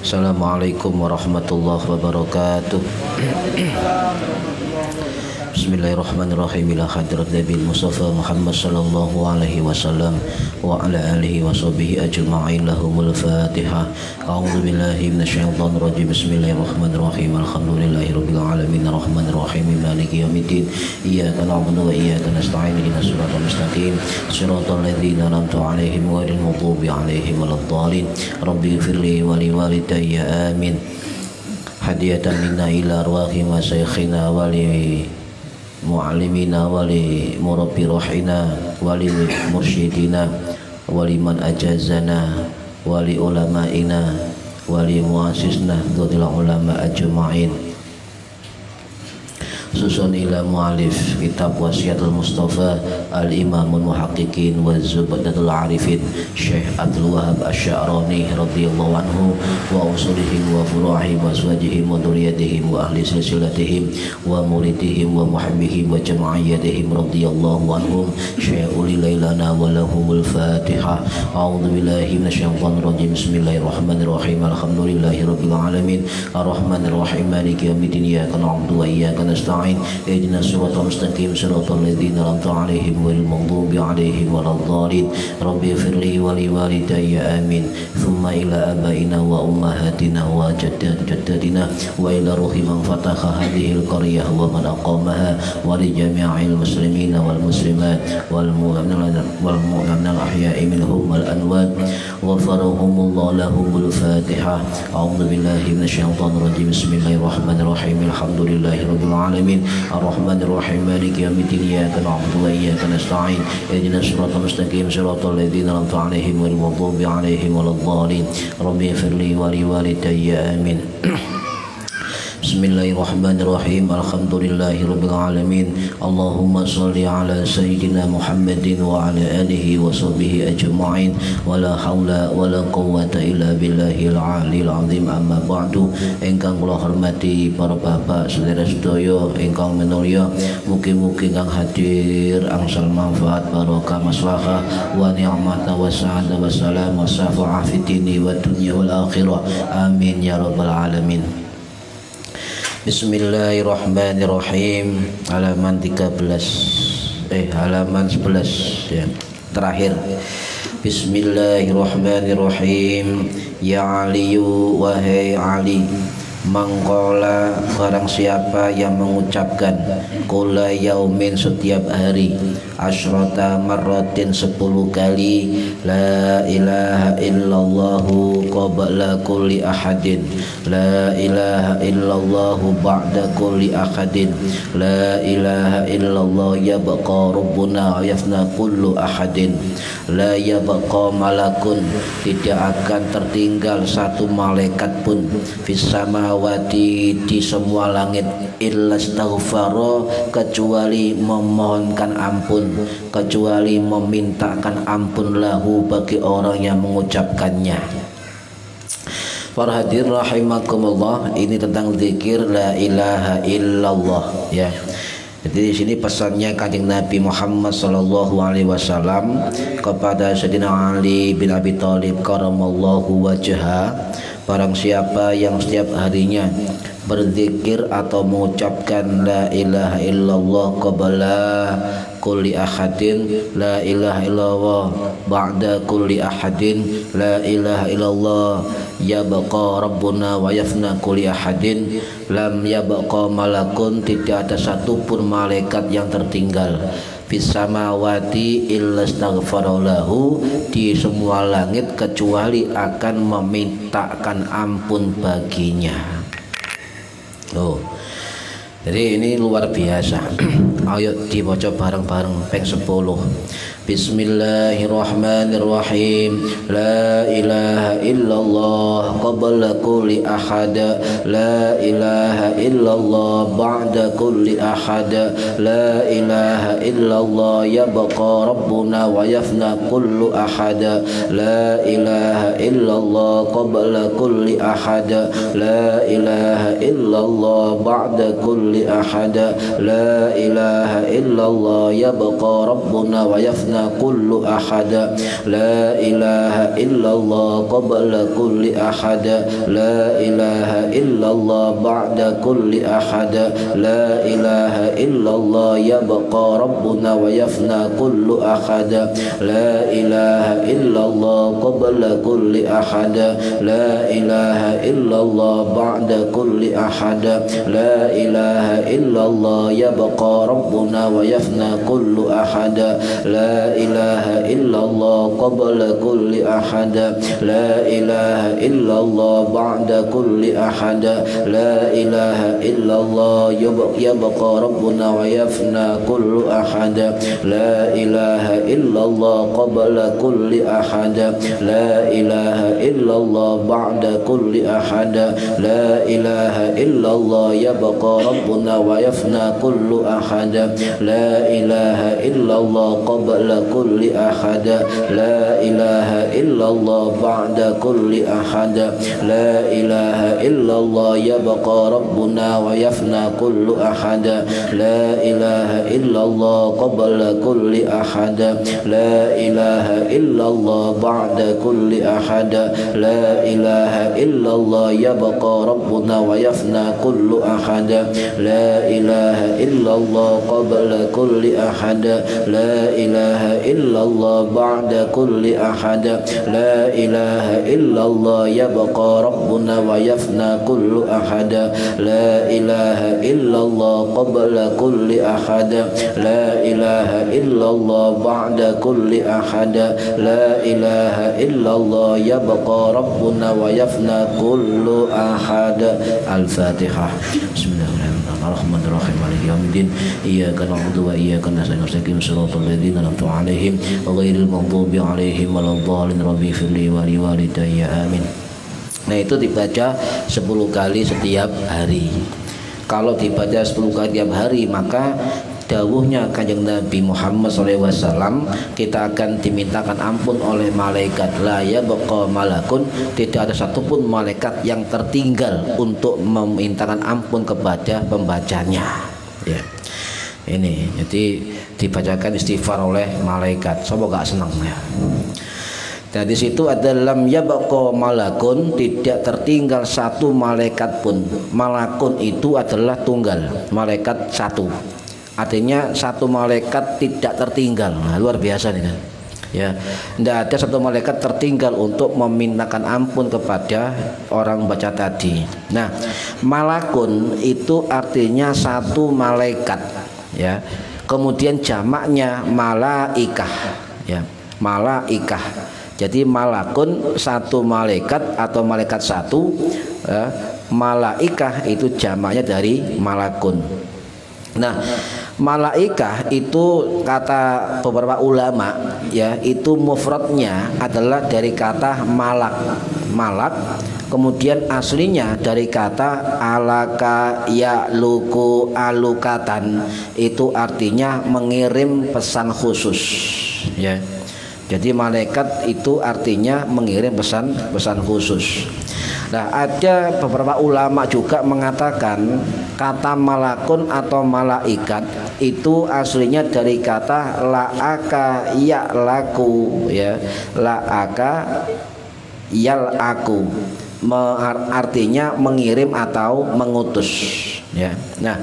Assalamualaikum warahmatullahi wabarakatuh. Bismillahirrahmanirrahim. Ila hadrat Nabi Mustafa Muhammad sallallahu alaihi wasallam wa ala alihi wa sahbihi ajma'in. Lahumul Fatihah. A'udzu billahi minasyaitonir rajim. Bismillahirrahmanirrahim. Alhamdulillahirabbil alamin arrahmanir rahim maliki yaumiddin. Iyyaka na'budu wa iyyaka nasta'in. Ihdinas siratal mustaqim. Shiratal ladzina an'amta 'alaihim ghairil maghdubi 'alaihim waladdallin. Rabbi ighfirli wa li walidayya amin. Hadiyatan minna ila arwahi masyayikhina wa li mu'allimina wali murabbi rohina wali mursyidina wali man ajazana wali ulama'ina wali muasisna dhul ulama ajma'in. Susun ila mu'alif kitab wasiatul Mustafa al-imamul muhaqqiqin wa zubadatul arifin Syekh Abdul Wahab Asy'arani radhiyallahu anhu wa usulihim wa furu'ihim wa azwajihim wa dzurriyyatihim wa ahli silsilatihim wa muridihim wa muhabbihim wa jama'iyatihim radhiyallahu anhum. Syekh uli lailana wa lahumul Fatihah. A'udzu billahi minasyaitonir rajim. Bismillahirrahmanirrahim. Alhamdulillahirabbil alamin arrahmanir rahim maliki yaumiddin. Iyyaka na'budu wa iyyaka nasta'in. Ihdinas siratal mustaqim siratal ladzina an'amta 'alaihim ghairil maghdubi 'alaihim waladdallin. Rabbi ighfirli wa li walidayya amin. Thumma ila abaina wa ummahatina wa jaddatina wa ila ruhi man fataha hadhil qaryah wa man aqamaha wa li jami'il muslimina wal muslimat wal mu'minina al ahya'i minhum wal anwat wa farahumullahu lahumul Fatihah. A'udzu billahi minasyaitonir rajim. Bismillahirrahmanirrahim. Alhamdulillahirabbil alamin arrahmanir rahim maliki yaumiddin. Iyyaka na'budu wa iyyaka nasta'in. Ihdinas siratal mustaqim siratal ladzina an'amta 'alaihim ghairil maghdubi 'alaihim waladdallin. Rabbi ighfirli wa li walidayya amin. Bismillahirrahmanirrahim. Alhamdulillahirabbil alamin. Allahumma shalli ala sayyidina Muhammadin wa ala alihi wa sahbihi ajma'in. Wa la haula wa la quwwata illa billahil aliyil azim. Amma ba'du. Ingkang kula hormati para bapak sedherek sedaya ingkang minulya, mugi-mugi kang hadir angsal manfaat barokah maslahah wa ni'mata wa sa'adah wa salam wa syafa'ah fid dini wa dunya wal akhirah. Amin ya rabbal alamin. Bismillahirrahmanirrahim. Halaman 13 halaman 11 ya, terakhir. Bismillahirrahmanirrahim. Ya Aliyu, wahai Ali, mangkola barang siapa yang mengucapkan kula yaumin setiap hari asyrata marratin 10 kali la ilaha illallahu qabla kulli ahadin la ilaha illallahu ba'da kulli ahadin la ilaha illallah yabqa rabbuna wa yafna kullu ahadin la yabqa malakun, tidak akan tertinggal satu malaikat pun fis samawati, di semua langit, illa astaghfara, kecuali memohonkan ampun, kecuali memintakan ampun lahu bagi orang yang mengucapkannya. Para hadirin rahimakumullah, ini tentang zikir la ilaha illallah ya. Jadi di sini pesannya Kanjeng Nabi Muhammad sallallahu alaihi wasallam kepada Sayyidina Ali bin Abi Thalib karamallahu wajha, barang siapa yang setiap harinya berzikir atau mengucapkan la ilaha illallah qabla kulli ahadin la ilaha illallah ba'da kulli ahadin la ilaha illallah yabqa rabbuna wa yafna kulli ahadin lam yabqa malakun, tidak ada satupun malaikat yang tertinggal fis samawati illa astaghfara lahu, di semua langit kecuali akan memintakan ampun baginya. Oh, jadi ini luar biasa. Ayo dibaca bareng-bareng peng 10. Bismillahirrahmanirrahim. La ilaha illallah qabla kulli ahad, la ilaha illallah ba'da kulli ahad, la ilaha illallah yabqa rabbuna wa yafna kullu ahad, la ilaha illallah qabla kulli ahad, la ilaha illallah ba'da kulli ahad, la ilaha illallah yabqa rabbuna wa yafna yafna kullu ahada. La ilaha illallah qabla kulli ahada. La ilaha illallah ba'da kulli ahada. La ilaha illallah yabqa rabbuna wa yafna kullu ahada. La ilaha illallah qabla kulli ahada. La ilaha illallah ba'da kulli ahada. La ilaha illallah yabqa rabbuna wa yafna kullu ahada. La ilaha illallah qabla kulli ahada. La ilaha illallah ba'da kulli ahada. La ilaha illallah yabqa rabbuna wa yafna kullu ahada. La ilaha illallah qabla kulli ahada. La ilaha illallah ba'da kulli ahada. La ilaha illallah yabqa rabbuna wa yafna kullu ahada. La ilaha illallah qabla kulli ahada. La ilaha illallah ba'da kulli ahada. La ilaha illallah yabqa rabbuna wa yafna kullu ahada. La ilaha illallah qabla kulli ahada. La ilaha illallah ba'da kulli ahada. La ilaha illallah yabqa rabbuna wa yafna kullu ahada. La ilaha illallah qabla kulli ahada. La ilaha illallah ba'da kulli ahada. La ilaha illallah yabqa rabbuna wa yafna kullu ahada. La ilaha illallah qabla kulli ahada. La ilaha illallah ba'da kulli ahada. La ilaha illallah yabqa rabbuna wa yafna kullu ahada. Al-Fatihah. Bismillahirrahmanirrahim. Maliki yaumiddin. Iyyaka na'budu wa iyyaka nasta'in. Shiratal ladzina an'amta 'alaihim ghairil maghdubi 'alaihim waladdallin. Rabbi firli wa liwalidayya amin. Nah, itu dibaca 10 kali setiap hari. Kalau dibaca 10 kali setiap hari, maka dawuhnya Kanjeng Nabi Muhammad SAW, kita akan dimintakan ampun oleh malaikat. La yabqa malakun, tidak ada satupun malaikat yang tertinggal untuk memintakan ampun kepada pembacanya. Ya, ini jadi dibacakan istighfar oleh malaikat. Sopo gak senang ya? Dan di situ ada lam yabqa malakun, tidak tertinggal satu malaikat pun. Malakun itu adalah tunggal, malaikat satu. Artinya satu malaikat tidak tertinggal. Nah, luar biasa nih kan. Ya, tidak ada satu malaikat tertinggal untuk memintakan ampun kepada orang baca tadi. Nah, malakun itu artinya satu malaikat. Ya, kemudian jamaknya malaikah. Ya, malaikah. Jadi malakun satu malaikat atau malaikat satu. Ya, malaikah itu jamaknya dari malakun. Nah, malaikah itu kata beberapa ulama, ya, itu mufradnya adalah dari kata malak. Malak kemudian aslinya dari kata alaka ya'luku alukatan, itu artinya mengirim pesan khusus, ya. Jadi malaikat itu artinya mengirim pesan khusus. Nah, ada beberapa ulama juga mengatakan kata malakun atau malaikat itu aslinya dari kata la'aka ya'laku, ya, la'aka yal'aku, artinya mengirim atau mengutus, ya. Nah,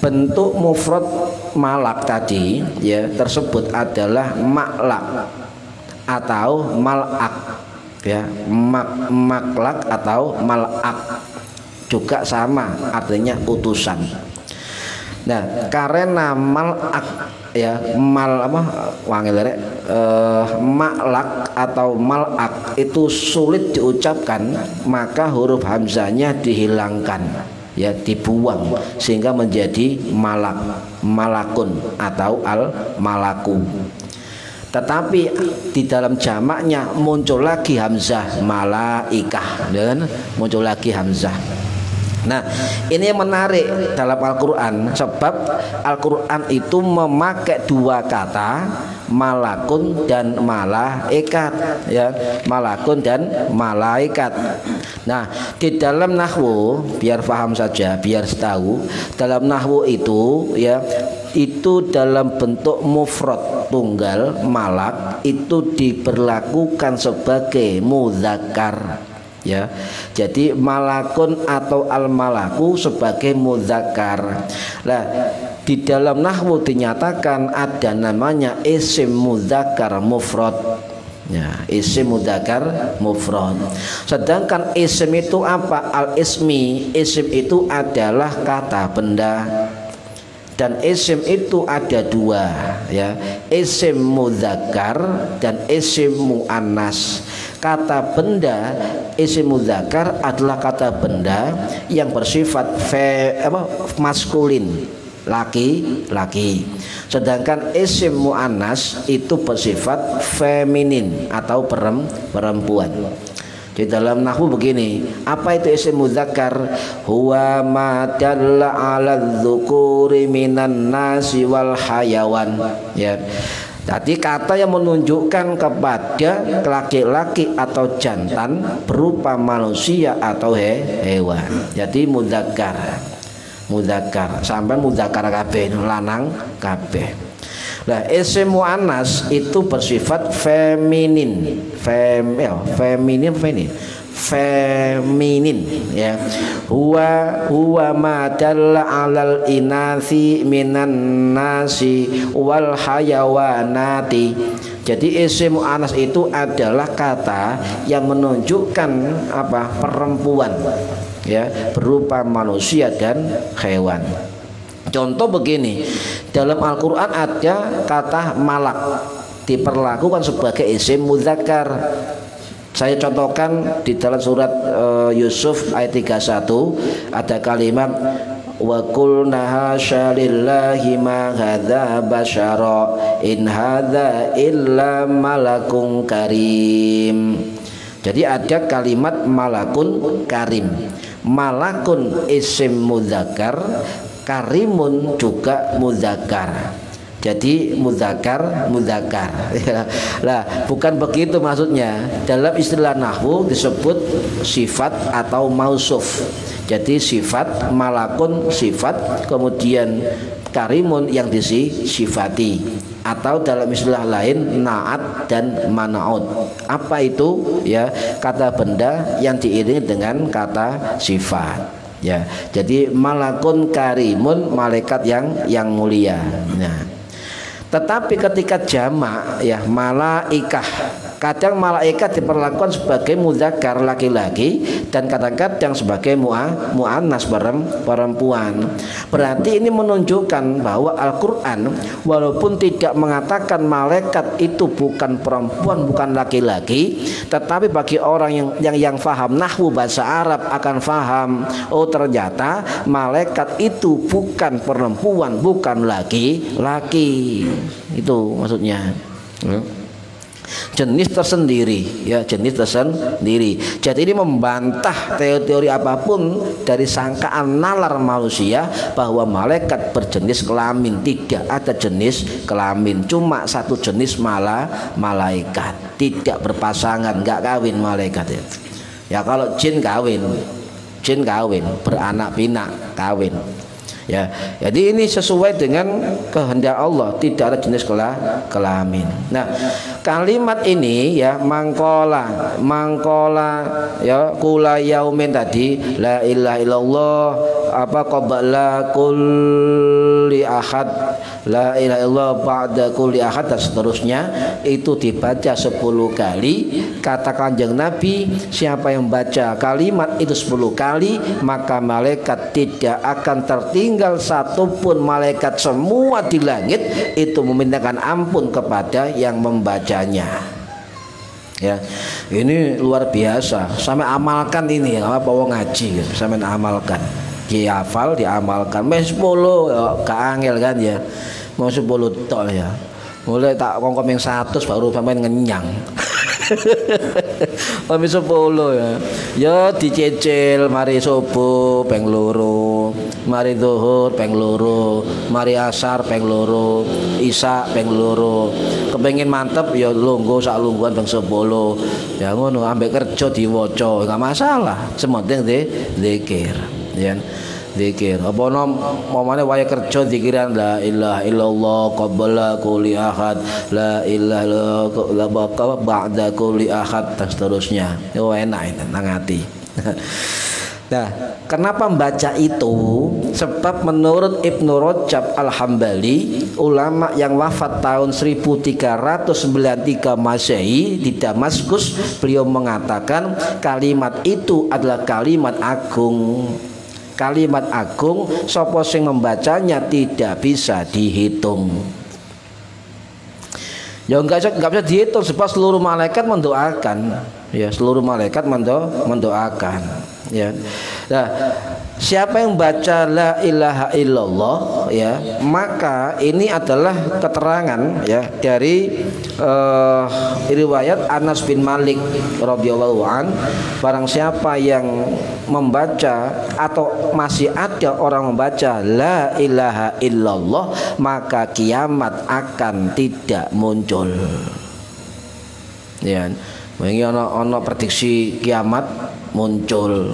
bentuk mufrad malak tadi, ya, tersebut adalah maklak atau malak, ya, maklak atau malak juga sama, artinya utusan. Nah, karena malak, ya, maklak atau malak itu sulit diucapkan, maka huruf hamzahnya dihilangkan, ya, dibuang sehingga menjadi malakun atau al malaku. Tetapi di dalam jamaknya muncul lagi hamzah malaikah, dan muncul lagi hamzah. Nah, ini yang menarik dalam Al-Quran, sebab Al-Quran itu memakai dua kata, malakun dan malaikat, ya, malakun dan malaikat. Nah, di dalam nahwu, biar paham saja, biar tahu, dalam nahwu itu, ya, itu dalam bentuk mufrad tunggal malak itu diberlakukan sebagai mudzakkar ya. Jadi malakun atau al malaku sebagai mudzakkar. Nah, di dalam nahwu dinyatakan ada namanya isim mudzakkar mufrad. Ya, isim mudzakkar mufrad. Sedangkan isim itu apa? Al ismi. Isim itu adalah kata benda. Dan isim itu ada dua ya, isim mudzakkar dan isim muannas. Kata benda isim mudzakkar adalah kata benda yang bersifat maskulin, laki-laki. Sedangkan isim muannas itu bersifat feminin atau perempuan. Di dalam nahwu begini, apa itu isim mudzakkar? Huwa ma dalla 'ala dzukuri minan nasi wal hayawan. Ya. Jadi kata yang menunjukkan kepada laki-laki atau jantan berupa manusia atau hewan. Jadi mudzakkar. Mudzakkar, sampai mudzakkar kabeh, lanang kabeh. Nah, isim muannas itu bersifat feminin, feminin ya. Huwa ma dalla 'alal inasi minan nasi wal hayawanati. Jadi isim muannas itu adalah kata yang menunjukkan apa? Perempuan ya, berupa manusia dan hewan. Contoh begini, dalam Al-Quran ada kata malak diperlakukan sebagai isim mudzakkar. Saya contohkan di dalam surat Yusuf ayat 31 ada kalimat wa qulna hasya lillahi ma hadza basyara in hadza illa malakun karim. Jadi ada kalimat malakun karim. Malakun isim mudzakkar, karimun juga mudzakkar. Jadi mudzakkar. Nah, bukan begitu maksudnya. Dalam istilah nahwu disebut sifat atau mausuf. Jadi sifat, malakun sifat, kemudian karimun yang disifati. Atau dalam istilah lain naat dan manaut. Apa itu? Ya, kata benda yang diiringi dengan kata sifat. Ya, jadi malakun karimun, malaikat yang mulia. Nah, tetapi ketika jamak ya malaikah, kadang malaikat diperlakukan sebagai mudzakkar laki-laki dan kadang-kadang sebagai muannas perempuan. Berarti ini menunjukkan bahwa Al-Qur'an walaupun tidak mengatakan malaikat itu bukan perempuan, bukan laki-laki, tetapi bagi orang yang faham nahwu bahasa Arab akan faham, oh ternyata malaikat itu bukan perempuan, bukan laki-laki. Itu maksudnya. Jenis tersendiri ya, jenis tersendiri. Jadi ini membantah teori apapun dari sangkaan nalar manusia bahwa malaikat berjenis kelamin. Tidak ada jenis kelamin, cuma satu jenis malaikat, tidak berpasangan, nggak kawin malaikat ya. Ya kalau jin kawin, beranak pinak kawin. Ya, jadi ini sesuai dengan kehendak Allah, tidak ada jenis kelamin. Nah, kalimat ini ya mangkola ya kula yaumin tadi la ilaha illallah apa qabla kulli ahad, la ilaha illallah ba'da kulli ahad dan seterusnya itu dibaca 10 kali. Kata Kanjeng Nabi, siapa yang membaca kalimat itu 10 kali maka malaikat tidak akan tertinggal satupun malaikat semua di langit itu memintakan ampun kepada yang membacanya. Ya, ini luar biasa. Sampai amalkan ini, apa wong ngaji, sampai amalkan, dihafal, diamalkan. Mes 10 ya, gak angel kan ya, mau 10 tok ya. Mulai tak kongkom yang 100 baru sampai ngenyang. Kami 10 ya. Ya dicicil mari subuh peng loro, mari zuhur peng loro, mari asar peng loro, isya peng loro. Kepengin mantep ya lungguh sak lungguhan peng 10. Ya ngono ambek kerja diwaca enggak masalah. Sementing zikir ya. zikir. Apa momane wae kerja zikiran la ilaha illallah qabla kulli ahad, la ilaha illallah ba'da kulli ahad dan seterusnya. Yo enak itu nang ati. Nah, kenapa membaca itu? Sebab menurut Ibnu Rajab Al-Hambali, ulama yang wafat tahun 1393 Masehi di Damaskus, beliau mengatakan kalimat itu adalah kalimat agung. Kalimat agung, sapa sing membacanya tidak bisa dihitung. Ya enggak bisa dihitung sebab seluruh malaikat mendoakan. Ya, seluruh malaikat mendoakan. Ya. Nah, siapa yang baca la ilaha illallah ya, maka ini adalah keterangan ya dari riwayat Anas bin Malik radhiyallahu an, barang siapa yang membaca atau masih ada orang membaca la ilaha illallah, maka kiamat akan tidak muncul. Ya. Mengi ana prediksi kiamat muncul.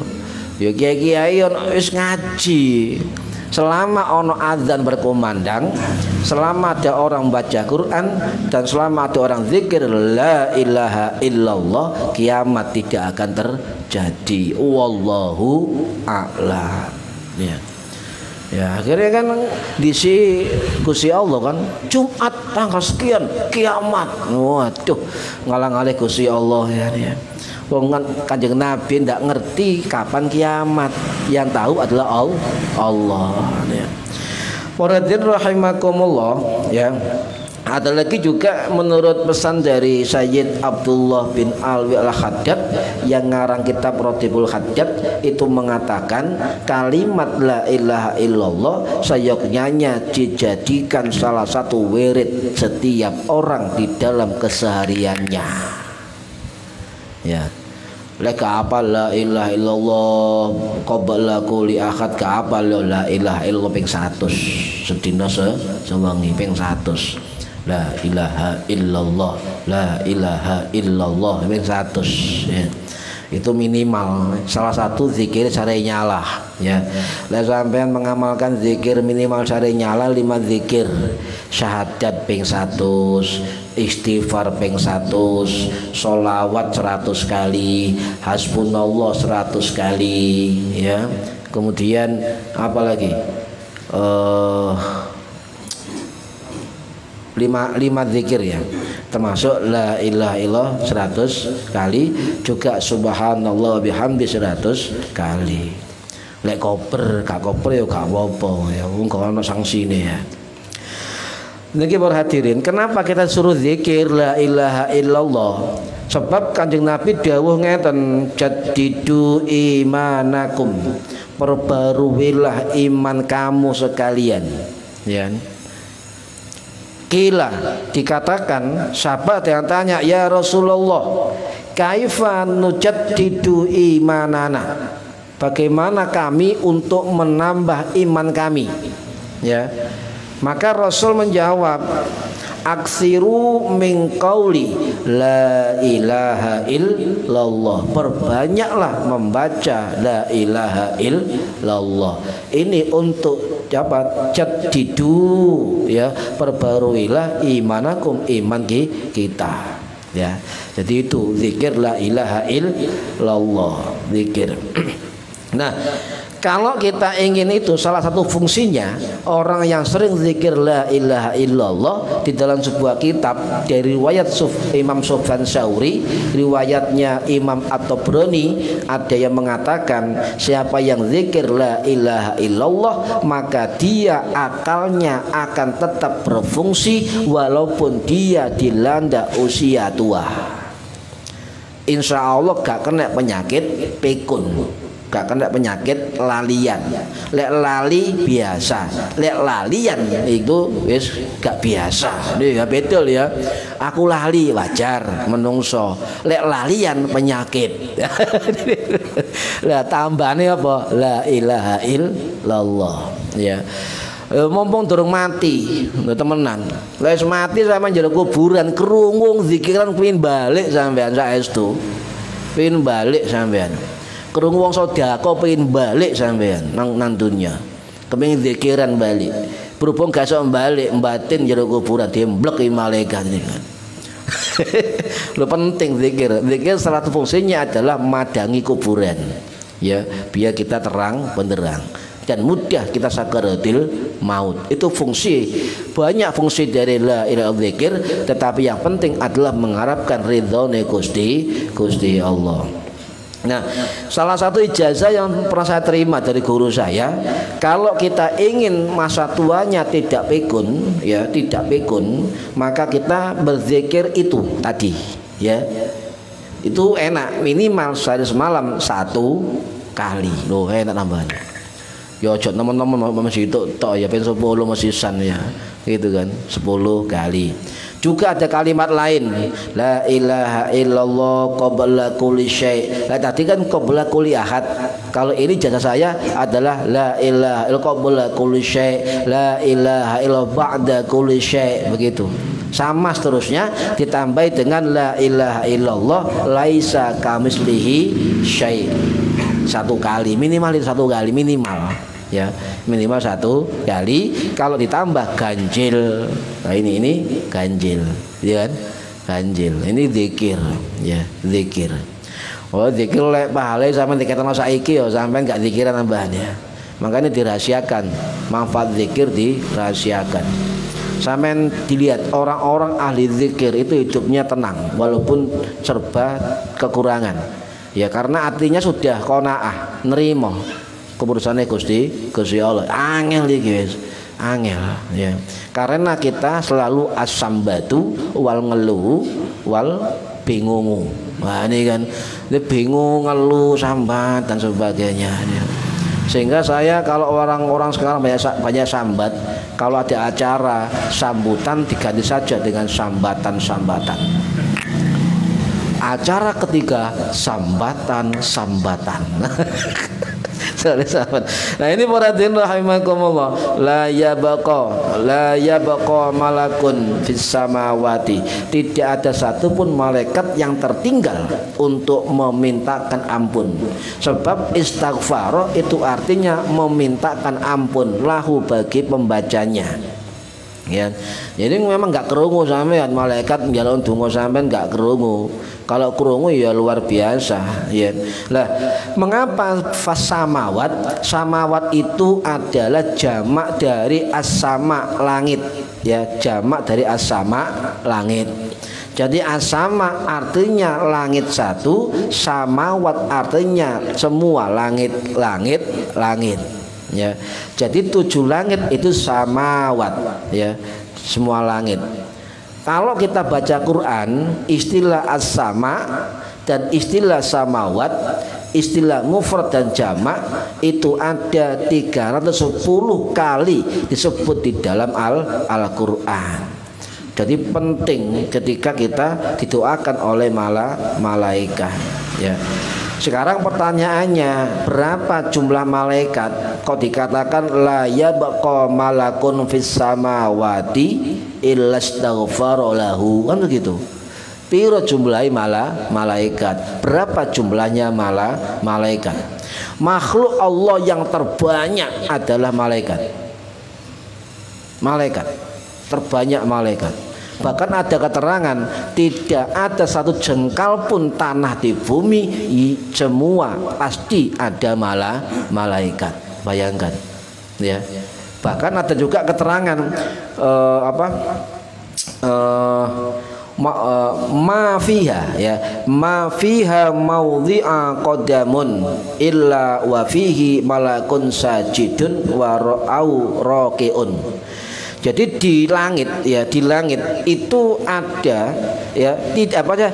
Ya kiai-kiai ana wis ngaji. Selama ana azan berkumandang, selama ada orang baca Quran dan selama ada orang zikir la ilaha illallah, kiamat tidak akan terjadi. Wallahu a'lam. Ya. Ya akhirnya kan disi Gusti Allah kan Jumat tanggal sekian kiamat. Waduh, ngalang-alih Gusti Allah ya. Wong Kanjeng Nabi ndak ngerti kapan kiamat. Yang tahu adalah Allah ya. Waradin rahimakumullah ya. Ada lagi juga menurut pesan dari Sayyid Abdullah bin Alwi Al-Haddad yang ngarang kitab Rotibul Haddad, itu mengatakan kalimat la ilaha illallah sayoknyanya dijadikan salah satu wirid setiap orang di dalam kesehariannya. Ya. Lek apa la ilaha illallah qabla kulli ahad, ka apa la ilaha illallah ping 100 sedina sewengi ping 100. La ilaha illallah, la ilaha illallah ping 100 ya. Itu minimal salah satu zikir sare nyala ya. Lah sampean mengamalkan zikir minimal sare nyala 5 zikir. Syahadat ping 100, istighfar ping 100, sholawat 100 kali, hasbunallah 100 kali ya. Kemudian apa lagi? 5 zikir ya, termasuk la ilaha illallah 100 kali, juga subhanallah bihamdi 100 kali. Lek koper gak koper ya gak apa-apa ya, wong gak ono sangsine ya. Niki para hadirin, kenapa kita suruh zikir la ilaha illallah? Sebab Kanjeng Nabi dawuh ngeten, jaddidu imanakum, perbaruilah iman kamu sekalian ya. Kila, dikatakan sahabat yang tanya, ya Rasulullah, kaifa nujaddidu imanana, bagaimana kami untuk menambah iman kami ya. Maka Rasul menjawab, aksiru min qauli la ilaha illallah, perbanyaklah membaca la ilaha illallah. Ini untuk dapat jaddidu ya, perbaruilah imanakum, iman kita ya. Jadi itu zikir la ilaha illallah, zikir. Nah, kalau kita ingin itu, salah satu fungsinya orang yang sering zikir la ilaha illallah, di dalam sebuah kitab dari riwayat Imam Sufyan Tsauri, riwayatnya Imam At-Tabrani, ada yang mengatakan siapa yang zikir la ilaha illallah maka dia akalnya akan tetap berfungsi walaupun dia dilanda usia tua. Insya Allah gak kena penyakit pikun, gak kena penyakit lalian. Lek lali biasa, lek lalian itu wis gak biasa. Nih ya betul ya. Aku lali wajar menungso, lek lalian penyakit. Lah tambahane apa? La ilaha illallah ya. Mumpung durung mati, temenan. Wis mati sampean jero kuburan krungu zikiran pengin balik sampean saestu. Pengin balik sampean. Krungu wong sedekah pengen balik sampean nang dunya. Kepengin zikiran balik. Berhubung gak iso balik batin jero kuburan diemblek malaikat ini kan. Lo penting zikir. Zikir salah satu fungsinya adalah madangi kuburan. Ya, biar kita terang benderang dan mudah kita sakaratul maut. Itu fungsi, banyak fungsi dari la ilaha dzikir, tetapi yang penting adalah mengharapkan ridhone Gusti Allah. Nah, salah satu ijazah yang pernah saya terima dari guru saya, kalau kita ingin masa tuanya tidak pikun, ya tidak pikun, maka kita berzikir itu tadi, ya. Itu enak, minimal sehari semalam 1 kali. Loh, enak tambahannya. Ya ojo teman-teman masih itu tok ya pengen 10 mesisan ya. Gitu kan, 10 kali. Juga ada kalimat lain, la ilaha illallah qabla kulli syai'. Nah, tadi kan qabla kulli ahad. Kalau ini jasa saya adalah la ilaha illallah qabla kulli syai', la ilaha illallah ba'da kulli syai', begitu. Sama seterusnya ditambah dengan la ilaha illallah laisa kamislihi syai'. 1 kali, minimal 1 kali minimal. Ya, minimal 1 kali. Kalau ditambah ganjil. Nah, ini ganjil, ya kan? Ganjil. Ini zikir, ya, zikir. Oh, zikir lek pahala sampean dikatakan saiki ya sampean gak zikiran tambahan ya. Makanya dirahasiakan. Manfaat zikir dirahasiakan. Sampean dilihat orang-orang ahli zikir itu hidupnya tenang walaupun serba kekurangan. Ya, karena artinya sudah qanaah, nerima keputusannya Gusti Allah. Angel iki guys, angel ya. Karena kita selalu asambatu wal ngeluh wal bingungu. Nah, ini kan ini bingung, ngeluh, sambat dan sebagainya ya. Sehingga saya kalau orang-orang sekarang banyak sambat, kalau ada acara sambutan diganti saja dengan sambatan-sambatan. Acara ketiga sambatan. Nah, ini para hadirin rahimakumullah, la yabqa malakun fis samawati. Tidak ada satupun malaikat yang tertinggal untuk memintakan ampun. Sebab istighfar itu artinya memintakan ampun lahu bagi pembacanya. Ya. Jadi memang enggak kerungu sampean malaikat njaluk donga sampean enggak kerungu. Kalau kerungu ya luar biasa ya. Lah, mengapa fasamawat? Samawat itu adalah jamak dari as-sama, langit ya, jamak dari as-sama, langit. Jadi as-sama artinya langit satu, samawat artinya semua langit ya. Jadi 7 langit itu samawat ya, semua langit. Kalau kita baca Quran, istilah as-sama dan istilah samawat, istilah mufrad dan jamak itu ada 310 kali disebut di dalam Al-Quran. Jadi penting ketika kita didoakan oleh malaikat ya. Sekarang pertanyaannya, berapa jumlah malaikat? Kok dikatakan la yabqa malakun fis samawati illa astaghfara lahu, kan begitu. Piro jumlahi malaikat? Berapa jumlahnya malaikat? Makhluk Allah yang terbanyak adalah malaikat. Malaikat terbanyak malaikat. Bahkan ada keterangan tidak ada satu jengkal pun tanah di bumi, semua pasti ada malaikat. Bayangkan ya. Bahkan ada juga keterangan ma fiha ya, ma fiha maudhi'a qadamun illa wa fihi malakun sajidun wa ra'au raqiun. Jadi di langit ya, di langit itu ada ya, tidak apa aja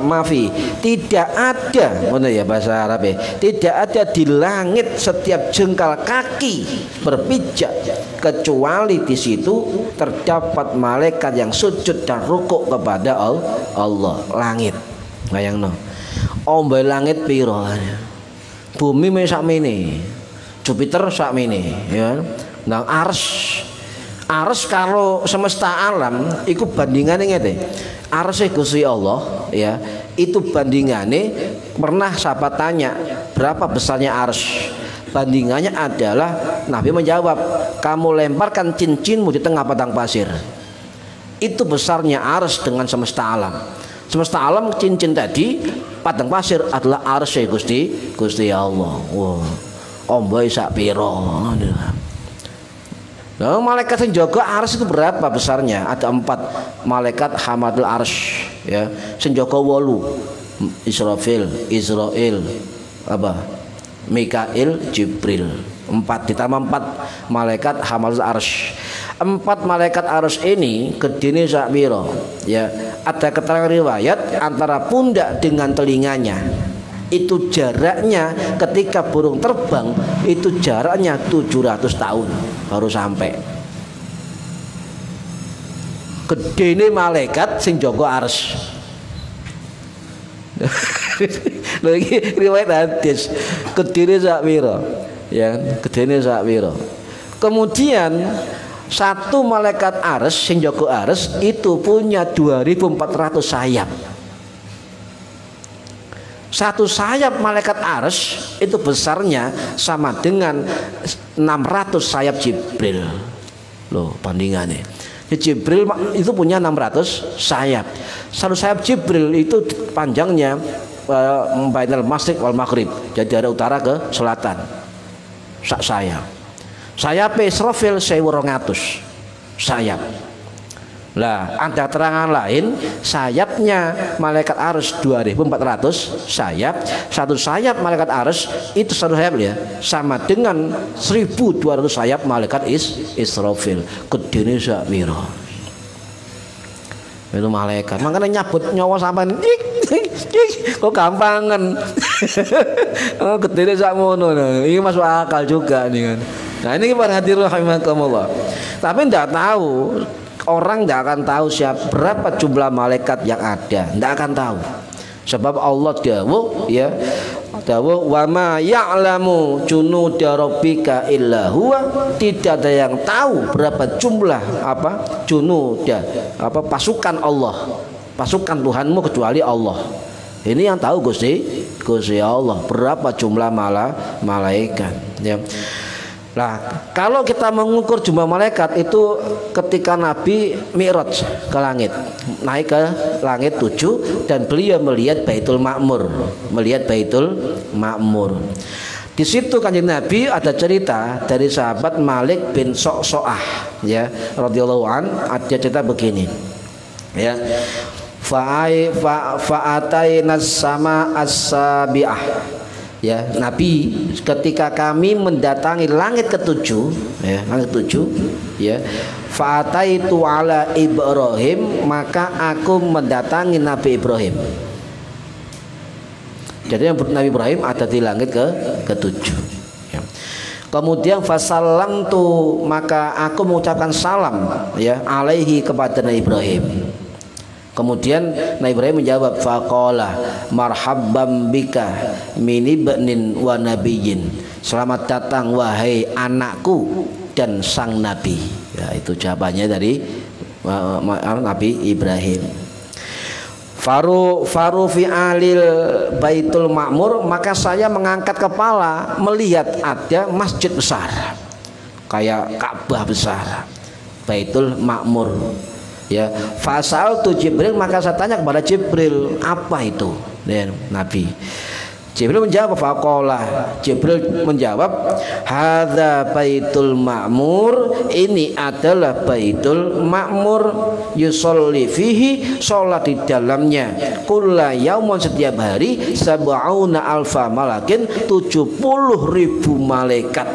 mafi, tidak ada, mana ya bahasa Arab ya, tidak ada di langit setiap jengkal kaki berpijak kecuali di situ terdapat malaikat yang sujud dan rukuk kepada Allah. Langit, bayangno, ombe langit piro, bumi sakmene, Jupiter sakmene, ya. Nah, ars kalau semesta alam iku bandingannya ngene. Arse Gusti Allah ya, Itu bandingannya, pernah sahabat tanya berapa besarnya arsy. Bandingannya adalah Nabi menjawab, kamu lemparkan cincinmu di tengah padang pasir. Itu besarnya arsy dengan semesta alam. Semesta alam cincin tadi, padang pasir adalah arsy Gusti Allah. Wow. Omboy sak piro. Nah, malaikat yang jaga arsy itu berapa besarnya? Ada 4 malaikat hamadul arsy, ya. Sing jaga 8. Israfil, Israil, Mikail, Jibril. 4 ditambah 4 malaikat hamadul arsy. 4 malaikat arsy ini gedene sak piro? Ya, ada keterangan riwayat antara pundak dengan telinganya. Itu jaraknya ketika burung terbang itu jaraknya 700 tahun baru sampai. Gedene malaikat sing jaga arsy. Lha iki riwayat hadis. Gedene sak pira? Ya, gedene sak pira. Kemudian satu malaikat arsy sing jaga arsy itu punya 2400 sayap. Satu sayap malaikat arsy itu besarnya sama dengan 600 sayap Jibril. Loh, bandingannya. Jibril itu punya 600 sayap. Satu sayap Jibril itu panjangnya bainal masyriq wal maghrib. Jadi dari utara ke selatan. Sak sayap. Sayap Israfil 1200 sayap. Lah, ada terangan lain sayapnya malaikat arsy 2400 sayap. Satu sayap malaikat arsy itu satu sayap ya, sama dengan 1200 sayap malaikat Israfil. Gedene sak pira? Itu malaikat. Makanya nyabut nyawa sampean kok gampangan. Oh, gedene sak ngono. Ini masuk akal juga nih kan. Nah, ini para hadirin rahimakumullah. Tapi ndak tahu, orang tidak akan tahu berapa jumlah malaikat yang ada, tidak akan tahu. Sebab Allah dawuh, ya, dawuh wa ma ya'lamu junuda rabbika illa huwa. Tidak ada yang tahu berapa jumlah junuda, pasukan Allah, pasukan Tuhanmu kecuali Allah. Ini yang tahu Gusti Allah berapa jumlah malaikat, ya. Nah, kalau kita mengukur jumlah malaikat itu ketika Nabi Mi'raj ke langit, naik ke langit 7 dan beliau melihat Baitul Ma'mur, Di situ Kanjeng Nabi ada cerita dari sahabat Malik bin So'so'ah, ya, radhiyallahu an, ada cerita begini, ya. Fa'atainas sama as-sabi'ah. Ya, Nabi ketika kami mendatangi langit ke-7, ya, langit 7, ya, fa'ataitu ala Ibrahim, maka aku mendatangi Nabi Ibrahim. Jadi Nabi Ibrahim ada di langit ke-7, ya. Kemudian fasallamtu, maka aku mengucapkan salam, ya, alaihi kepada Nabi Ibrahim. Kemudian Nabi Ibrahim menjawab, faqala marhabban bika min ibnin wa nabiyyin. Selamat datang wahai anakku dan sang nabi. Ya, itu jawabannya dari Nabi Ibrahim. Faru fi alil Baitul Ma'mur, maka saya mengangkat kepala melihat ada masjid besar kayak Ka'bah besar, Baitul Ma'mur. Ya, fasal tu Jibril, maka saya tanya kepada Jibril, apa itu? Dan Nabi Jibril menjawab, faqala, Jibril menjawab, hadza Baitul Ma'mur, ini adalah Baitul Ma'mur, yusolli fihi, sholat di dalamnya, kulla yaumun, setiap hari, sab'una alfa malakin, 70.000 malaikat.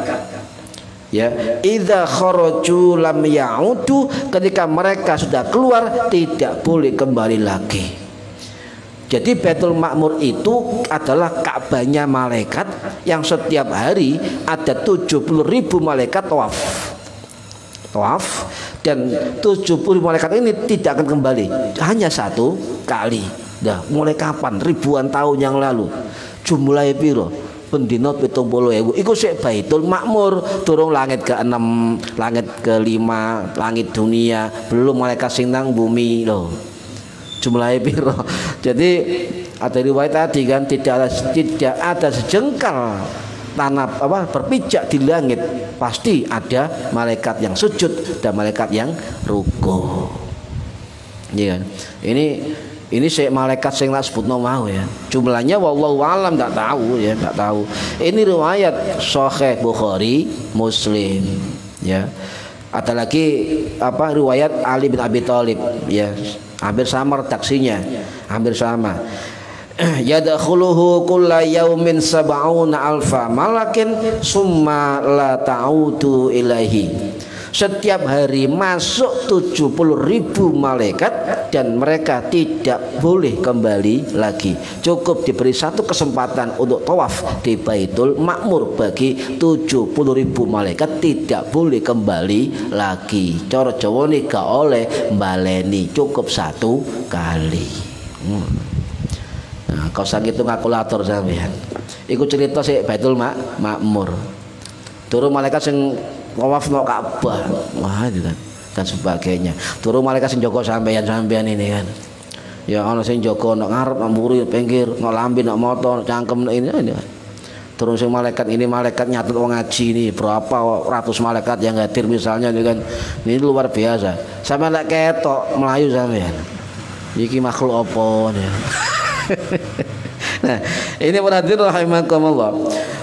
Ya, idza kharaju lam ya'udu, ketika mereka sudah keluar tidak boleh kembali lagi. Jadi Baitul Ma'mur itu adalah Ka'bahnya malaikat yang setiap hari ada 70.000 malaikat tawaf. Dan 70.000 malaikat ini tidak akan kembali, hanya satu kali. Dah, mulai kapan? Ribuan tahun yang lalu. Jumlahnya piro? Pendino 70.000. Iku sik Baitul Ma'mur, turun langit ke-6, langit ke-5, langit dunia, belum malaikat sing nang bumi loh. Jumlahnya piro. Jadi ada riwayat tadi kan tidak ada sejengkal tanah berpijak di langit, pasti ada malaikat yang sujud dan malaikat yang ruku. Iya kan? Ini malaikat sing tak sebutno mau ya. Jumlahnya wallahu alam enggak tahu ya, enggak tahu. Ini riwayat Sahih Bukhari, Muslim ya. Ada lagi riwayat Ali bin Abi Thalib ya. Hampir sama redaksinya, hampir sama. Yadkhuluhu kulla yaumin sab'una alfa malakin summa la ta'udu ilaihi. Setiap hari masuk 70.000 malaikat dan mereka tidak boleh kembali lagi. Cukup diberi satu kesempatan untuk tawaf di Baitul Ma'mur bagi 70.000 malaikat, tidak boleh kembali lagi. Cara Jawa nih gak oleh baleni, cukup satu kali. Nah, kau sang hitung kalkulator sampean. Iku cerita sih Baitul Ma'mur. Turun malaikat sing tawaf no Ka'bah, wah itu kan, dan sebagainya. Turun malaikat sing jaga sampean ini kan. Ya ana sing jaga nok ngarep, nok mburi, pinggir, nok lambi, nok moto, nok cangkem ini kan. Turun sing malaikat ini malaikat nyatet wong ngaji ini berapa ratus malaikat yang hadir misalnya ini kan. Ini luar biasa. Sampai nek ketok melayu sampean. Iki makhluk apa ya. Nah, ini perhatian rahimakumullah.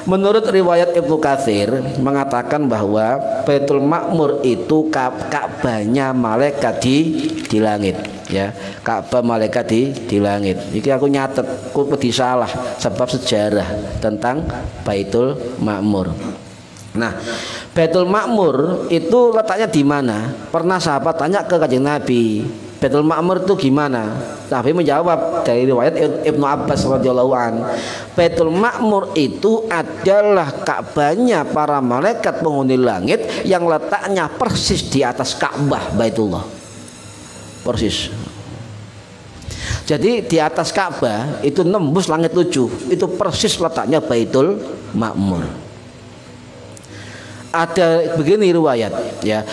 Menurut riwayat Ibnu Katsir mengatakan bahwa Baitul Ma'mur itu Ka'bahnya malaikat di langit ya. Ka'bah malaikat di langit. Iki aku nyatet, aku pedih salah sebab sejarah tentang Baitul Ma'mur. Nah, Baitul Ma'mur itu letaknya di mana? Pernah sahabat tanya ke Kanjeng Nabi, Baitul Ma'mur itu gimana? Nabi menjawab dari riwayat Ibnu Abbas radhiyallahu an, Baitul Ma'mur itu adalah Ka'bahnya para malaikat penghuni langit yang letaknya persis di atas Ka'bah Baitullah. Persis. Jadi di atas Ka'bah itu nembus langit 7, itu persis letaknya Baitul Ma'mur. Ada begini riwayat ya.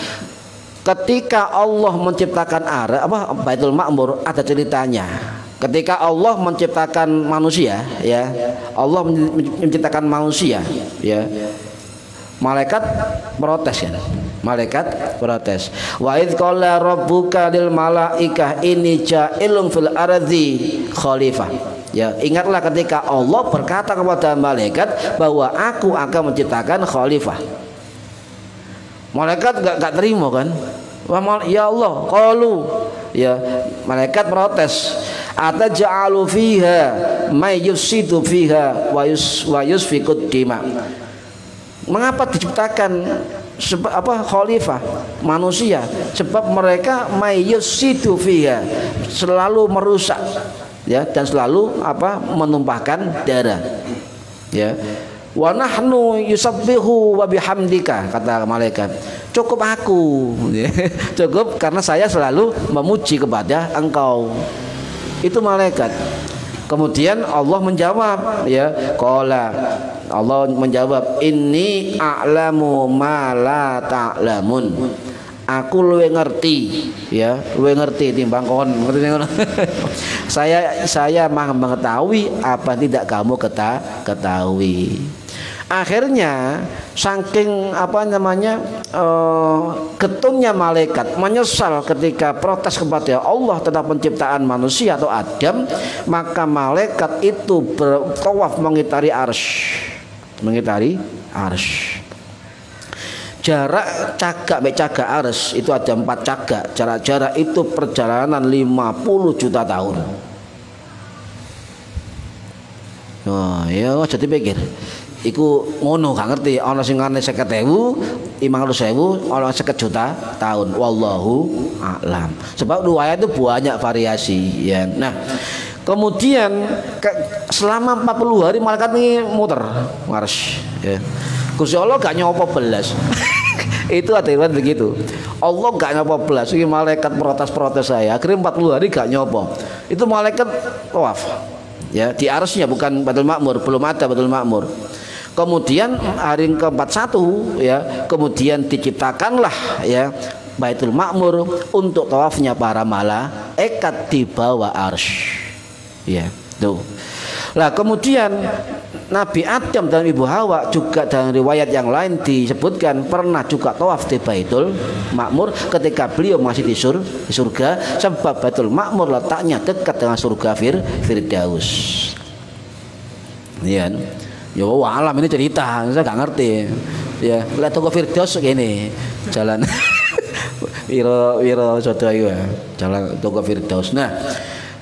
Ketika Allah menciptakan Baitul Ma'mur, ada ceritanya. Ketika Allah menciptakan manusia ya, Allah menciptakan manusia ya. Malaikat protes kan. Malaikat protes. Wa idz qala rabbuka lil malaikah inni ja'ilun fil ardi khalifah. Ya, ingatlah ketika Allah berkata kepada malaikat bahwa aku akan menciptakan khalifah. Malaikat gak terima kan? Ya Allah, qalu ya, malaikat protes. Ataj'alu fiha may yufsidu fiha wa yusfikud dima. Mengapa diciptakan khalifah manusia? Sebab mereka may yufsidu fiha, selalu merusak ya, dan selalu menumpahkan darah. Ya. Wa nahnu yusabbihu wa bihamdika, kata malaikat. Cukup aku, cukup karena saya selalu memuji kepada engkau. Itu malaikat. Kemudian Allah menjawab ya, qala, Allah menjawab, inni a'lamu ma la ta'lamun. Aku luwe ngerti ya, luwe ngerti timbang kon. Saya maha mengetahui apa tidak kamu ketahui. Akhirnya saking ketunnya malaikat menyesal ketika protes kepada Allah tentang penciptaan manusia atau Adam, maka malaikat itu bertawaf mengitari arsy. Jarak cagak arsy itu ada 4 cagak. Jarak itu perjalanan 50 juta tahun. Wah, ya jadi pikir. Iku ngono gak ngerti, ana sing ngene 50.000, 500.000, ana 50 juta tahun. Wallahu a'lam. Sebab riwayat itu banyak variasi ya. Nah, kemudian selama 40 hari malaikat ini muter ngarsy ya. Gusti Allah gak nyopo belas. Itu ada riwayat begitu. Allah gak nyopo belas. Ini malaikat protes saya. Akhirnya 40 hari gak nyopo. Itu malaikat tawaf. Ya, di arsy-nya bukan Baitul Ma'mur, belum ada Baitul Ma'mur. Kemudian hari ke-41 ya, kemudian diciptakanlah ya Baitul Ma'mur untuk tawafnya para malaikat di bawah arsy. Ya, tuh. Lah kemudian Nabi Adam dan Ibu Hawa juga dalam riwayat yang lain disebutkan pernah juga tawaf di Baitul Ma'mur ketika beliau masih di surga, sebab Baitul Ma'mur letaknya dekat dengan surga Firdaus. Ya, alam ini cerita, saya nggak ngerti. Ya, lihat toko Firdaus gini, jalan Wiro Sodo itu, jalan toko Firdaus. Nah,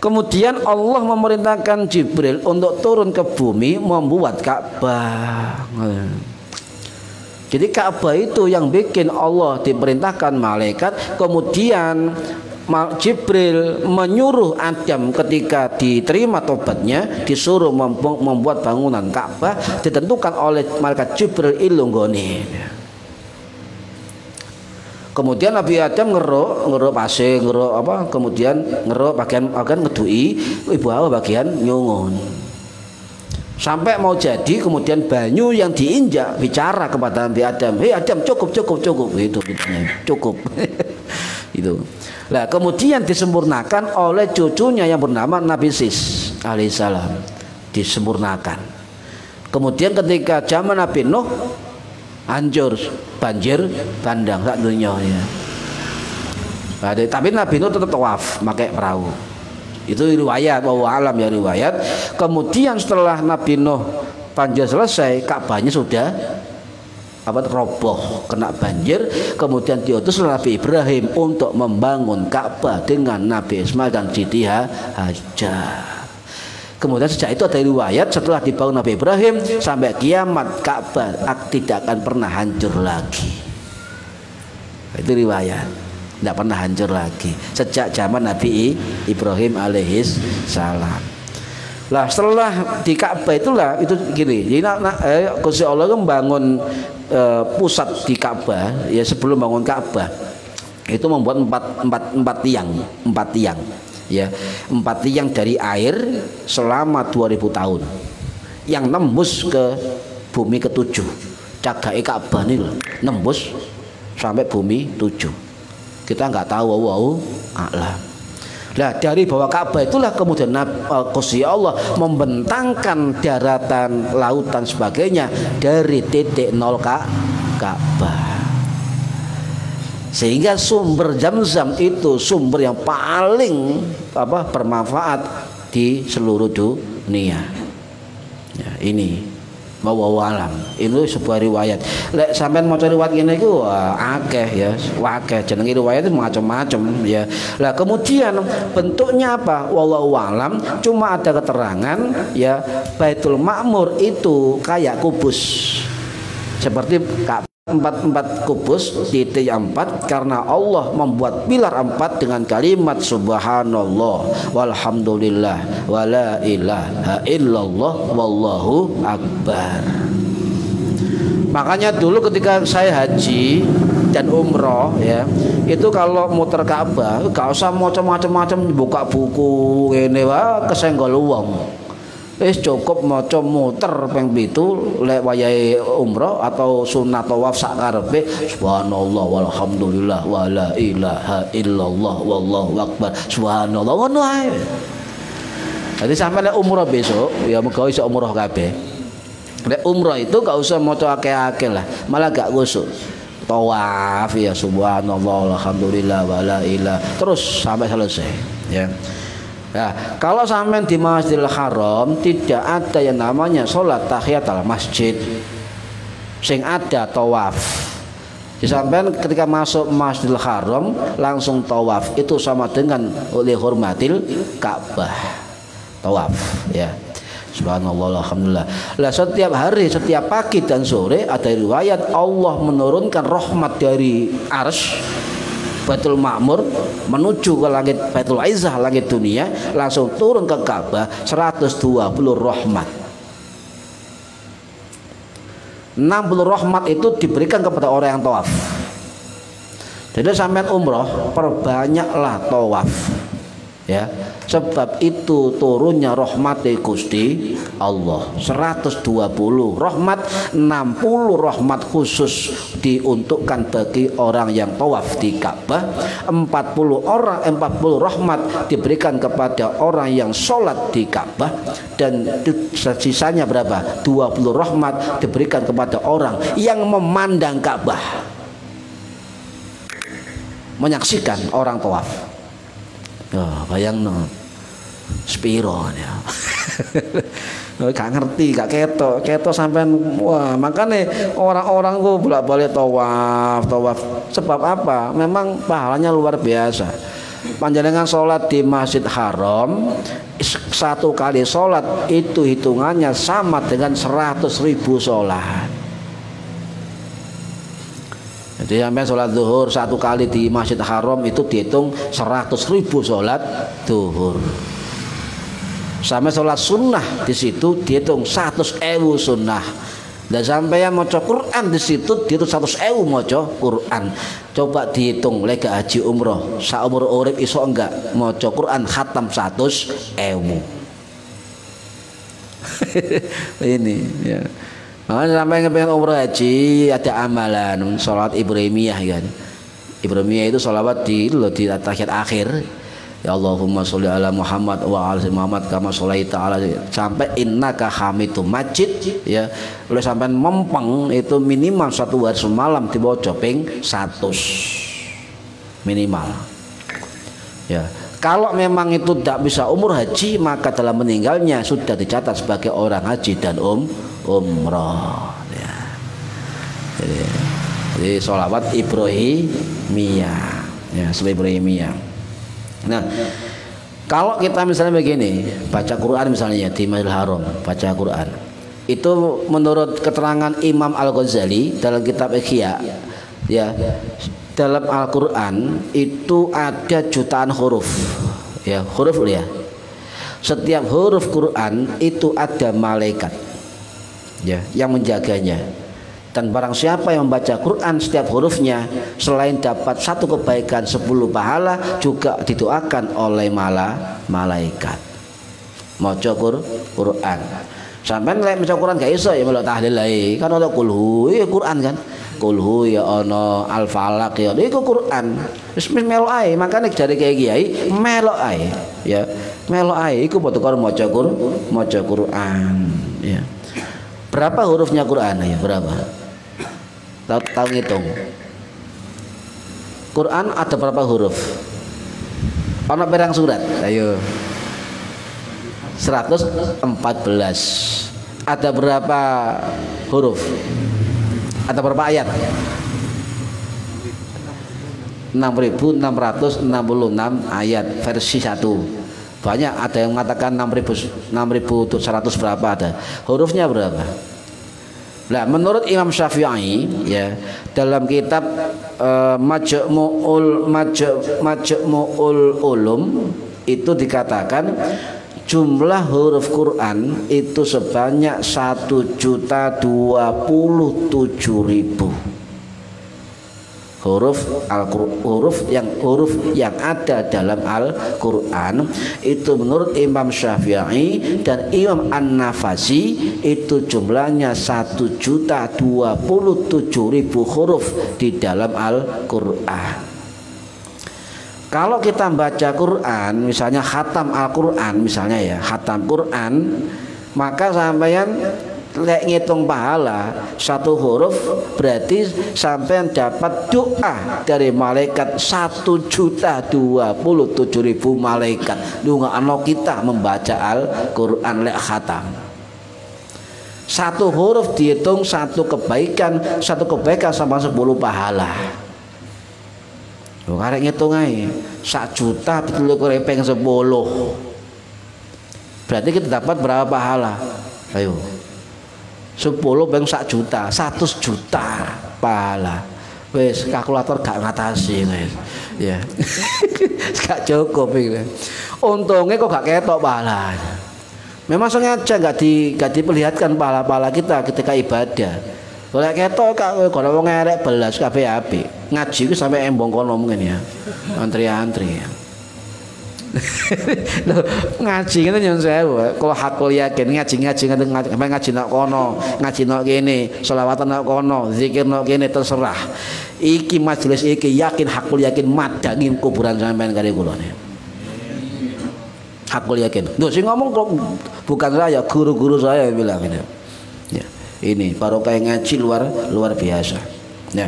kemudian Allah memerintahkan Jibril untuk turun ke bumi membuat Ka'bah. Jadi Ka'bah itu yang bikin Allah diperintahkan malaikat. Kemudian Jibril menyuruh Adam ketika diterima tobatnya disuruh membuat bangunan Ka'bah, ditentukan oleh malaikat Jibril ilunggone. Kemudian Nabi Adam ngeruk pasir, kemudian ngeruk bagian ngedui, Ibu Hawa bagian nyungun. Sampai mau jadi, kemudian banyu yang diinjak bicara kepada Nabi Adam, "Hei Adam, cukup." Itu cukup. Itu. Nah, kemudian disempurnakan oleh cucunya yang bernama Nabi Sis alaihissalam. Disempurnakan. Kemudian ketika zaman Nabi Nuh hancur, banjir bandang sak dunia ya. Tapi Nabi Nuh tetap tawaf pakai perahu. Itu riwayat, wallahu alam ya riwayat. Kemudian setelah Nabi Nuh banjir selesai, Ka'bahnya sudah roboh kena banjir. Kemudian diutus Nabi Ibrahim untuk membangun Ka'bah dengan Nabi Ismail dan Siti Hajar. Kemudian sejak itu ada riwayat setelah dibangun Nabi Ibrahim sampai kiamat Ka'bah tidak akan pernah hancur lagi. Itu riwayat, tidak pernah hancur lagi sejak zaman Nabi Ibrahim alaihis salam. Lah setelah di Ka'bah itulah itu gini. Jadi Gusti Allah membangun pusat di Ka'bah ya, sebelum bangun Ka'bah itu membuat empat tiang. Ya, 4 tiang dari air selama 2000 tahun yang nembus ke bumi ke-7. Cagai Ka'bah ini nembus sampai bumi 7. Kita nggak tahu, wow, a'lam. Nah, dari bawah Ka'bah itulah kemudian Gusti Allah membentangkan daratan, lautan sebagainya dari titik nol Ka'bah. Sehingga sumber Zam-Zam itu sumber yang paling bermanfaat di seluruh dunia. Ya, ini wallahu alam. Ini sebuah riwayat. Lek sampean maca riwayat ngene iku akeh ya, akeh jenenge riwayat itu macam-macam ya. Lah kemudian bentuknya apa? Wallahu alam, cuma ada keterangan ya Baitul Ma'mur itu kayak kubus. Seperti empat kubus titik 4 karena Allah membuat pilar 4 dengan kalimat subhanallah walhamdulillah wala ilaha illallah wallahu akbar. Makanya dulu ketika saya haji dan umroh ya, itu kalau muter Ka'bah gak usah macam-macam buka buku ngene wae kesenggol wong. Cukup maca muter ping 7 lek wayahe umroh atau sunat tawaf sak karepe subhanallah walhamdulillah wala ilaha illallah wallahu akbar subhanallah ngono ae. Jadi sampai lek umroh besok ya muga iso umroh kabeh. Lek umroh itu gak usah maca akeh-akeh lah, malah gak kusuk. Tawaf ya subhanallah walhamdulillah wala ilaha terus sampai selesai ya. Nah, kalau sampai di Masjidil Haram tidak ada yang namanya sholat tahiyatul masjid, sing ada tawaf. Disampaikan ketika masuk Masjidil Haram langsung tawaf, itu sama dengan oleh hormatil Ka'bah. Tawaf ya. Subhanallah alhamdulillah. Lah setiap hari, setiap pagi dan sore ada riwayat Allah menurunkan rahmat dari arsy Baitul Ma'mur menuju ke langit Baitul Izzah, langit dunia, langsung turun ke Ka'bah 120 rahmat. 60 rahmat itu diberikan kepada orang yang tawaf. Jadi sampai umroh perbanyaklah tawaf ya. Sebab itu turunnya rahmat Gusti Allah 120 rahmat, 60 rahmat khusus diuntukkan bagi orang yang tawaf di Ka'bah, 40 rahmat diberikan kepada orang yang sholat di Ka'bah, dan sisanya berapa? 20 rahmat diberikan kepada orang yang memandang Ka'bah, menyaksikan orang tawaf. Bayang no spiro ya. Gak ngerti, gak ketok sampean. Wah, makanya orang-orang tuh bolak-balik tawaf. Sebab apa? Memang pahalanya luar biasa. Panjenengan sholat di Masjid Haram, satu kali sholat itu hitungannya sama dengan 100.000 sholat. Jadi sampai sholat zuhur satu kali di Masjid Haram itu dihitung 100.000 sholat zuhur. Sampai sholat sunnah di situ dihitung 100.000 sunnah. Dan sampai yang maca Quran di situ dihitung 100.000 maca Quran. Coba dihitung lega haji umroh, saumur urip iso enggak maca Quran khatam 100.000. Ini ya. Makanya sampai pengen umroh haji ada amalan sholat Ibrahimiyah kan. Ibrahimiyah itu sholawat di tahiyat akhir. Ya Allahumma sholli ala Muhammad wa ala Muhammad kama sholaita ala, sampai innaka hamidum majid ya. Oleh sampai mempeng itu minimal 1 hari semalam dibaca ping 100 minimal. Ya. Kalau memang itu tidak bisa umur haji, maka dalam meninggalnya sudah dicatat sebagai orang haji dan umroh ya. Jadi sholawat Ibrahimiyah ya, Ibrahimiyah. Nah, kalau kita misalnya begini, baca Quran misalnya di Masjidil Haram, baca Quran itu menurut keterangan Imam Al-Ghazali dalam kitab Ihya ya, dalam Al-Quran itu ada jutaan huruf ya, huruf ya. Setiap huruf Quran itu ada malaikat ya yang menjaganya. Dan barang siapa yang membaca Quran setiap hurufnya, selain dapat 1 kebaikan 10 pahala, juga didoakan oleh malaikat. Maca Quran. Sampai lek maca Quran gak iso ya melok tahlil ae. Kan ana kulhu ya Quran kan. Kulhu ya ana Al-Falaq ya. Iku Quran. Wis melok ae, makane jare kiai melok ae ya. Melok ae iku padha karo maca Quran ya. Berapa hurufnya Quran ya? Berapa? Tahu ngitung. Quran ada berapa huruf? Ana pirang surat? Ayo. 114. Ada berapa huruf? Ada berapa ayat? 6.666 ayat versi 1. Banyak, ada yang mengatakan 6.100 berapa ada. Hurufnya berapa? Nah, menurut Imam Syafi'i ya, dalam kitab Majmu'ul Ulum itu dikatakan jumlah huruf Quran itu sebanyak 1.027.000 huruf yang ada dalam Al-Quran. Itu menurut Imam Syafi'i dan Imam An-Nafasi itu jumlahnya 1.027.000 huruf di dalam Al-Quran. Kalau kita baca Quran, misalnya khatam Al-Quran, misalnya ya, khatam Quran, maka sampeyan lek ngitung pahala 1 huruf berarti sampean dapat doa dari malaikat 1.027.000 malaikat ndongakno kita membaca Al-Quran lek khatam. 1 huruf dihitung 1 kebaikan sama 10 pahala. Lho karek ngitung ae 1.000.000 ping 10. Berarti kita dapat berapa pahala? Ayo. 10 ping 1 juta, 100 juta pahala. Wis kalkulator gak ngatasi guys. Ya. Gak cukup iki. Untungnya kok gak ketok pahala. Memang sengaja gak diperlihatkan pahala-pahala kita ketika ibadah. Kalau ketok kalau wong ngerek belas kabeh apik. Ngaji ku sampai embong kono mungkin ya. Antri-antri. Lho, ngaji ngene nyun sewu. Kalau hakul yakin ngaji ngaji nak kono, ngaji nak kene, selawatan nak kono, zikir nak kene terserah. Iki majelis iki yakin hakul yakin madangi kuburan sampean kali kula ne. Hakul yakin. Lho sing ngomong kok bukan saya, guru-guru saya bilang ini. Ya. Ini barokah ngaji luar biasa. Ya.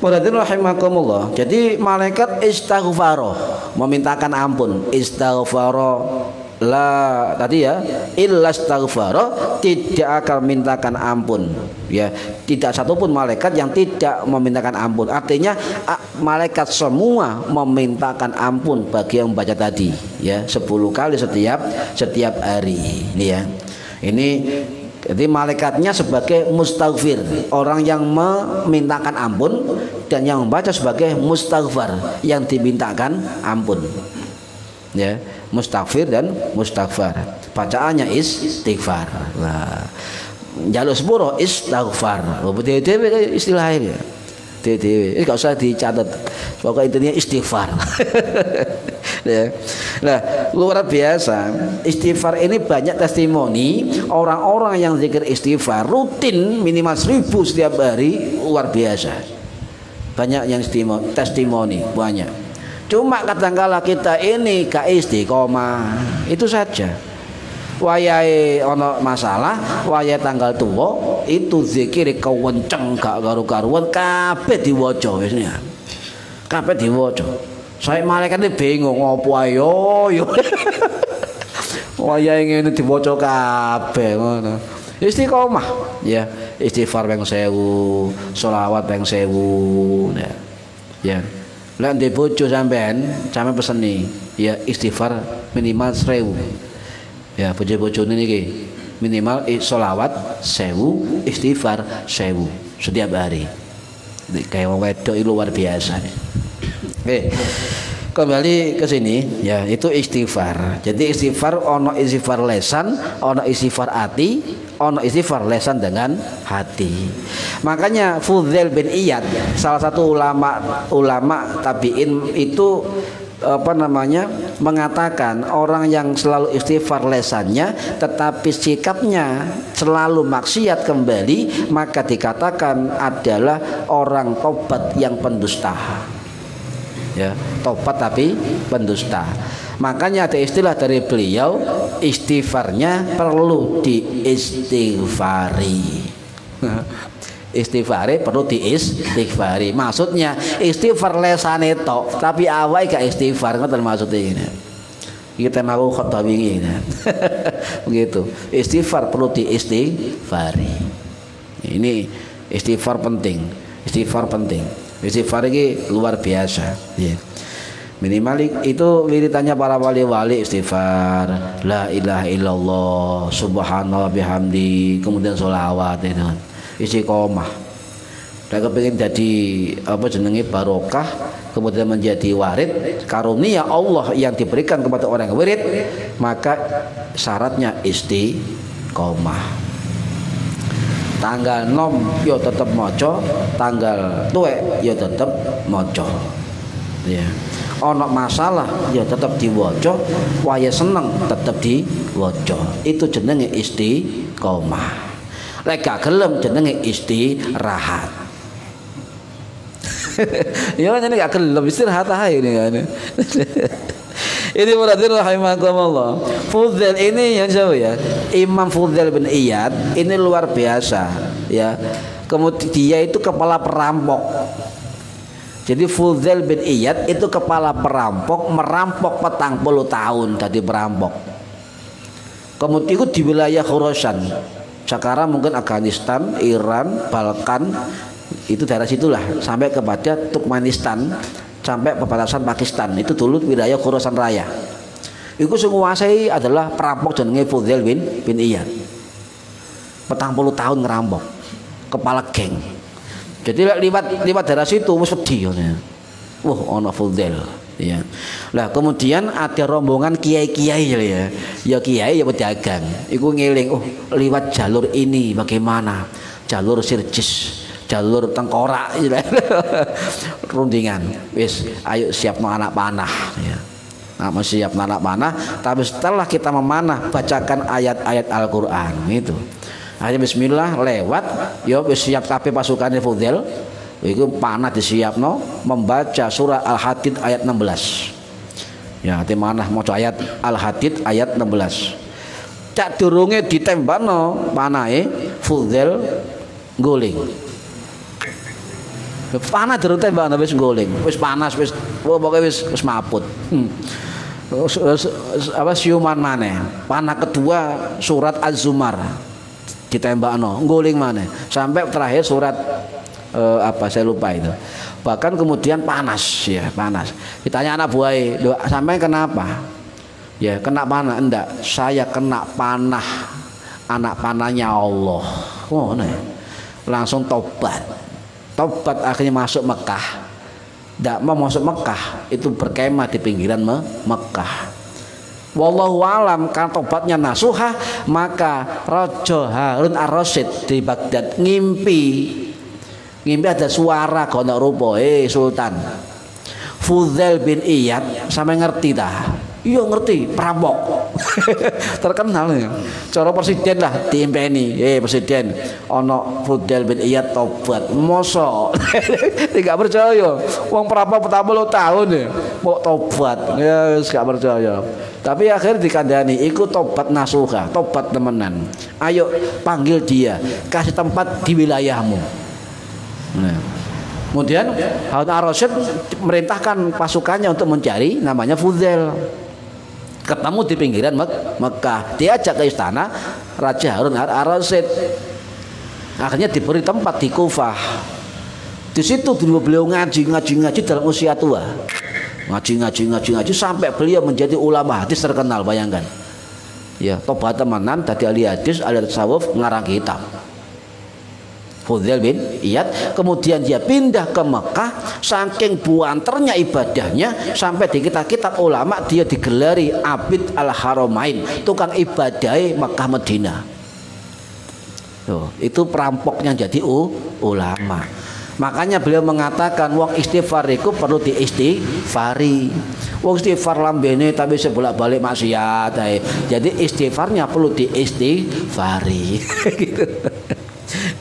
Muradin rahimakumullah. Jadi malaikat istighfaro, memintakan ampun. Istighfaro la tadi ya, illa istighfaro, tidak akan mintakan ampun. Ya, tidak satupun malaikat yang tidak memintakan ampun. Artinya malaikat semua memintakan ampun bagi yang membaca tadi. Ya, 10 kali setiap hari. Ini ya. Ini jadi malaikatnya sebagai mustaghfir, orang yang memintakan ampun, dan yang membaca sebagai mustaghfar, yang dimintakan ampun. Ya, mustaghfir dan mustaghfar. Bacaannya istighfar. Nah, jaluk sepuro istighfar. Dewe istilahnya. Dewe. Ini enggak usah dicatat. Pokoknya intinya istighfar. Ya. Nah, luar biasa. Istighfar ini banyak testimoni orang-orang yang zikir istighfar rutin minimal 1000 setiap hari, luar biasa. Banyak yang testimoni banyak. Cuma kadangkala kita ini gak istiqomah, itu saja. Wayahe ono masalah, wayahe tanggal tua, itu zikir kewenceng gak karu-karuan, kabeh diwaca wis ya. Kabeh diwaca. Saya malaikatnya bingung ngopo ayo yo. Wayahe ngene diwaca kabeh ngono. Istiqomah ya, istighfar ping 1000, sholawat ping 1000 ya. Ya. Lah ndek bojo sampean peseni ya istighfar minimal 1000. Ya, bojo-bojone niki minimal sholawat 1000, istighfar 1000 setiap hari. Kayak wong wedok itu luar biasa. Oke, kembali ke sini ya, itu istighfar. Jadi istighfar ono istighfar lesan, ono istighfar hati, ono istighfar lesan dengan hati. Makanya Fudail bin Iyad, salah satu ulama tabi'in itu mengatakan orang yang selalu istighfar lesannya tetapi sikapnya selalu maksiat kembali, maka dikatakan adalah orang tobat yang pendusta. Ya, tobat tapi pendusta. Makanya ada istilah dari beliau, istighfarnya perlu diistighfari. Istighfari perlu diistighfari. Maksudnya istighfar lesane tok, tapi awake gak istighfar, ngoten maksudnya ini. Kita mau khotbah wingi. Begitu. Istighfar perlu diistighfari. Ini istighfar penting. Istighfar penting. Istighfar ini luar biasa. Ya. Minimal itu wiritannya para wali-wali istighfar, la ilaha illallah, subhanallah bihamdi, kemudian sholawat itu. Istiqomah. Dan kepingin jadi barokah, kemudian menjadi warid karunia Allah yang diberikan kepada orang yang wirid, maka syaratnya istiqomah. Tanggal nom yo tetap moco, tanggal tuwek yo tetap moco. Ya. Ono masalah yo tetap diwoco, waya seneng tetap diwoco. Itu jenenge istiqomah. Lek gak gelem jenenge istirahat. Ya jenenge gak gelem istirahat ae ini. Ini muradin rahimakumullah. Fudail ini yang jauh ya, Imam Fudail bin Iyad ini luar biasa ya. Kemudian dia itu kepala perampok. Jadi Fudail bin Iyad itu kepala perampok, merampok 40 tahun tadi perampok. Kemudian itu di wilayah Khurasan. Sekarang mungkin Afghanistan, Iran, Balkan, itu daerah situlah sampai kepada Turkmenistan, sampai perbatasan Pakistan. Itu dulu wilayah Khurasan Raya. Iku sing nguasai adalah perampok jenenge Fudail bin Iyad. 40 tahun ngerampok. Kepala geng. Jadi liwat daerah situ wis wedi ngene. Wah, ana Fudail ya. Lah kemudian ada rombongan kiai-kiai ya. Ya kiai ya pedagang. Iku ngeling, oh liwat jalur ini bagaimana? Jalur Sirjis, jalur tengkorak rundingan. Wis ayo siapno anak panah ya. masih siap anak panah, tapi setelah kita memanah bacakan ayat-ayat Al-Qur'an itu. Akhirnya bismillah lewat, yo wis siap kabeh pasukane Fudail. Iku panah disiapno membaca surah Al-Hadid ayat 16. Ya, ati manah maca ayat Al-Hadid ayat 16. Cak durunge ditembakno panahe Fudail guling. Panah durung tembakno wis guling, wis panas wis pokoke wis maput. Apa siuman maneh. Panah kedua surat Az-Zumar ditembakno, guling maneh. Sampai terakhir surat apa saya lupa itu. Bahkan kemudian panas ya, panas. Ditanya anak buahnya, sampai kenapa? Ya kena panah, enggak. Saya kena panah, anak panahnya Allah. Oh, nih. Langsung tobat. Tobat akhirnya masuk Mekah. Tidak mau masuk Mekah, itu berkemah di pinggiran Mekah. Wallahu alam, karena tobatnya nasuha, maka Raja Harun Ar-Rasyid di Baghdad ngimpi ada suara kono rupa, Sultan Fudail bin Iyad, sampai ngerti dah? Iya ngerti, perampok. Terkenal ya. Cara presiden lah diimpeni, presiden ono Fudail bin Iyad tobat. Mosok tidak percaya. Wong perampok 40 tahun ya, mau tobat. Ya gak percaya. Tapi akhirnya dikandani, ikut tobat nasuha, tobat temenan. Ayo panggil dia, kasih tempat di wilayahmu. Nah, kemudian Harun Ar-Rasyid merintahkan pasukannya untuk mencari namanya Fudail. Ketemu di pinggiran Mekah, diajak ke istana Raja Harun Ar-Rasyid. Akhirnya diberi tempat di Kufah. Di situ beliau ngaji dalam usia tua. Ngaji sampai beliau menjadi ulama hadis terkenal, bayangkan. Ya, tobat temenan tadi ahli hadis, ahli tasawuf, ngarang kitab. Fudail bin Iyad, kemudian dia pindah ke Mekah, saking buanternya ibadahnya sampai di kitab ulama dia digelari Abid al-Haramain, tukang ibadai Mekah Madinah. Tuh, itu perampoknya jadi ulama. Makanya beliau mengatakan wong istighfar itu perlu diistighfari. Wong istighfar lambene tapi sebolak-balik maksiat. Jadi istighfarnya perlu diistighfari. Gitu.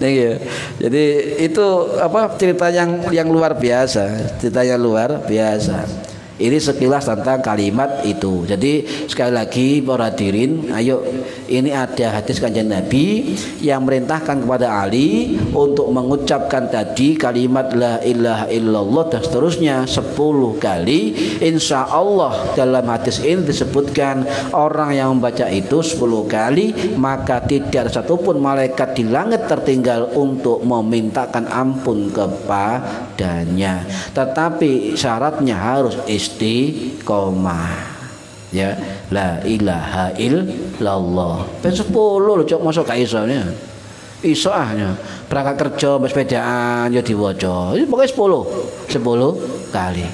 Nah, ya. Jadi itu apa cerita yang luar biasa, ceritanya luar biasa. Ini sekilas tentang kalimat itu. Jadi sekali lagi para hadirin, ayo, ini ada hadis kanjeng Nabi yang merintahkan kepada Ali untuk mengucapkan tadi kalimat la ilaha illallah dan seterusnya 10 kali. Insya Allah dalam hadis ini disebutkan orang yang membaca itu 10 kali maka tidak ada satupun malaikat di langit tertinggal untuk memintakan ampun kepadanya. Tetapi syaratnya harus istiqomah, ya, la ilaha illallah. Ben 10 lho cok, mosok gak isone. Iso ahnya berangkat kerja sepedaan ya diwaca. Iki pokoke 10 kali.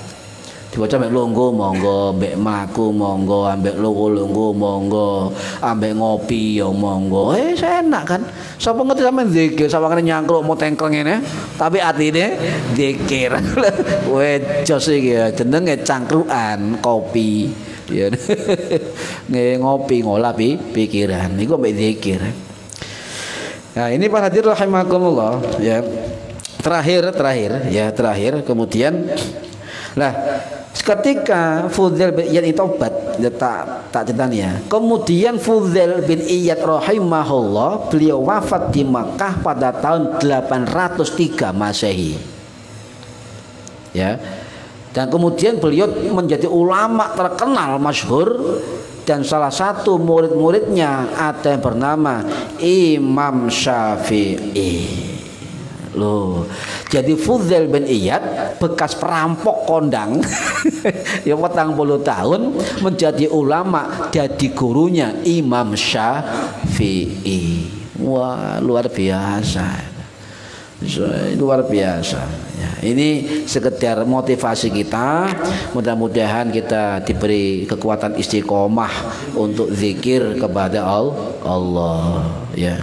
Diwaca ambek lungguh monggo, ambek mlaku monggo, ambek lungguh monggo, ambek ngopi ya monggo. Enak kan? Sapa ngerti sampean zikir, sawangane nyangkruk mau tengkleng ngene, tapi atine zikir. Jos iki ya jenenge cangkrukan kopi. Ya. Ngopi ngolah pikiran. Iku ambek zikir. Nah, ini para hadirin rahimakumullah ya. Terakhir kemudian lah ketika Fudail bin Iyad tobat, ya, tak ceritani ya. Kemudian Fudail bin Iyad rahimahullah beliau wafat di Makkah pada tahun 803 Masehi. Ya. Dan kemudian beliau menjadi ulama terkenal masyhur dan salah satu murid-muridnya ada yang bernama Imam Syafi'i. Loh, jadi Fudail bin Iyad bekas perampok kondang ya 40 tahun menjadi ulama, jadi gurunya Imam Syafi'i. Wah, luar biasa. Luar biasa ya. Ini sekedar motivasi kita, mudah-mudahan kita diberi kekuatan istiqomah untuk zikir kepada Allah ya.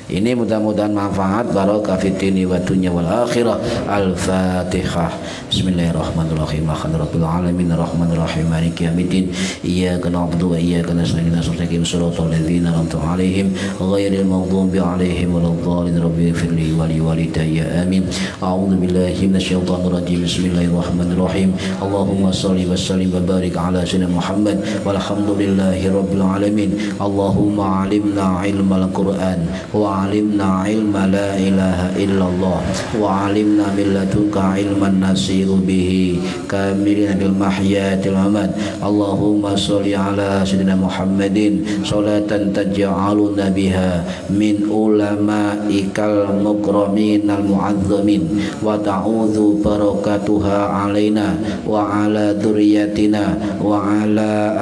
Ini mudah-mudahan manfaat barokah fid dini wa dunya wal akhirah. Al-Fatihah. Bismillahirrahmanirrahim. Alhamdulillahirabbil alamin arrahmanir rahim maliki yaumiddin. Iyyaka na'budu wa iyyaka nasta'in ihdinas siratal ladzina an'amta 'alaihim ghairil maghdubi 'alaihim waladdallin. Rabbi ighfirli wa li walidayya amin. A'udzu billahi minasyaitonir rajim. Bismillahirrahmanirrahim. Allahumma shalli wa sallim wa barik ala sayyidina Muhammad walhamdulillahi rabbil alamin. Allahumma 'allimna ilmal Qur'an wa 'allimna ilma la ilaha illallah wa 'allimna min ladunka ilman nasiru bihi kamilina bil mahyatil aman. Allahumma sholli ala sayyidina Muhammadin sholatan taj'aluna biha min ulama'ikal mukramin al mu'azzamin wa ta'udzu barakatuha alaina wa ala dzurriyyatina wa ala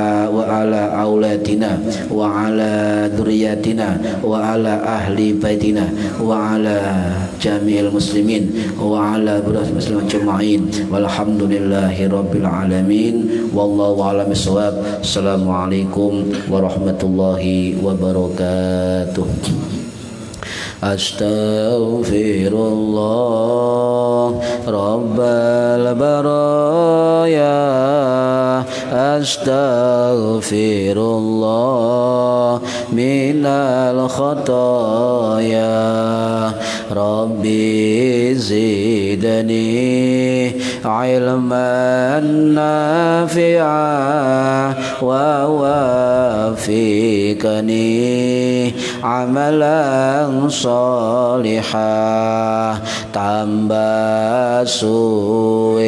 aulatina wa ala dzurriyyatina wa ala ahli baitina wa ala jami'il muslimin wa ala muslimin ajma'in walhamdulillahi rabbil alamin wallahu a'lam bissawab. Assalamualaikum warahmatullahi wabarakatuh. Astaghfirullah rabbal baraya, astaghfirullah minal khataya, rabbi zidni ilman nafi'a wa wafiqni amalan salihah. Tambah suwe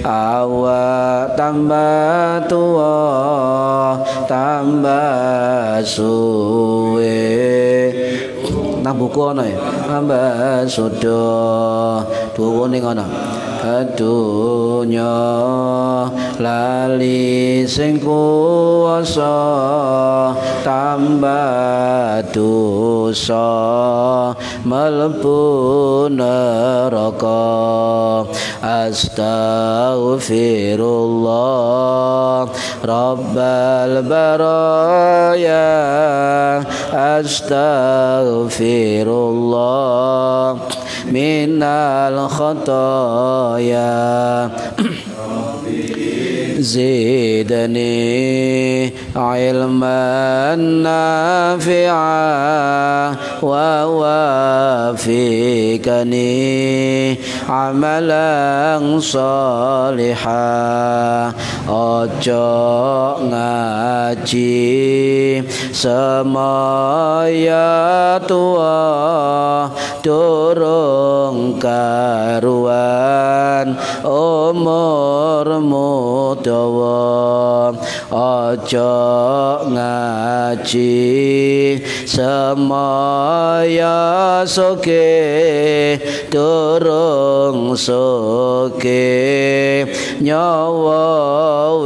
awak tambah tua, tambah suwe nang buku ana ya, tambah sudah turune ngono. Adunya lali sing kuwasa, tambah dosa mlebu neraka. Astaghfirullah rabbal baraya, astaghfirullah minal khataya. Zidni ilman nafi'a wa wafiqni amalan salihah. Ojo ngaji semaya tua, durung karuan umurmu dawa. Ojo ngaji semaya soge, durung soge nyawa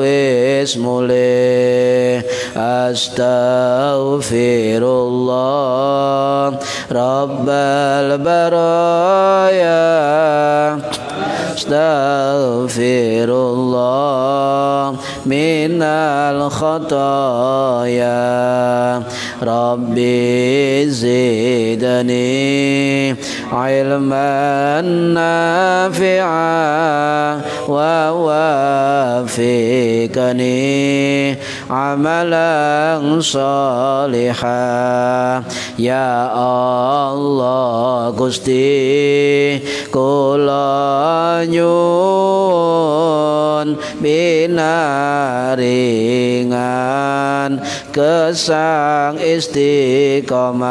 wis mule. Astaghfirullah rabbal baraya, astaghfirullah minal khataya. Rabbi zidni ilman nafi'a wa wafiqni amalan salihah. Ya Allah Gusti kula nyuwun binaringan kesang istiqomah.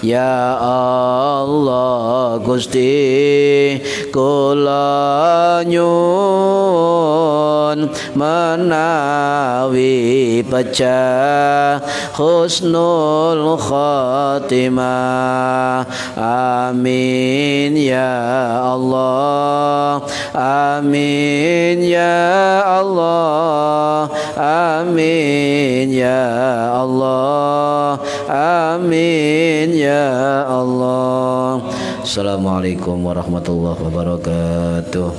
Ya Allah Gusti kula nyuwun menawi pecah husnul khatimah. Amin ya Allah, amin ya Allah, amin ya Allah, amin ya Allah. Assalamualaikum warahmatullahi wabarakatuh.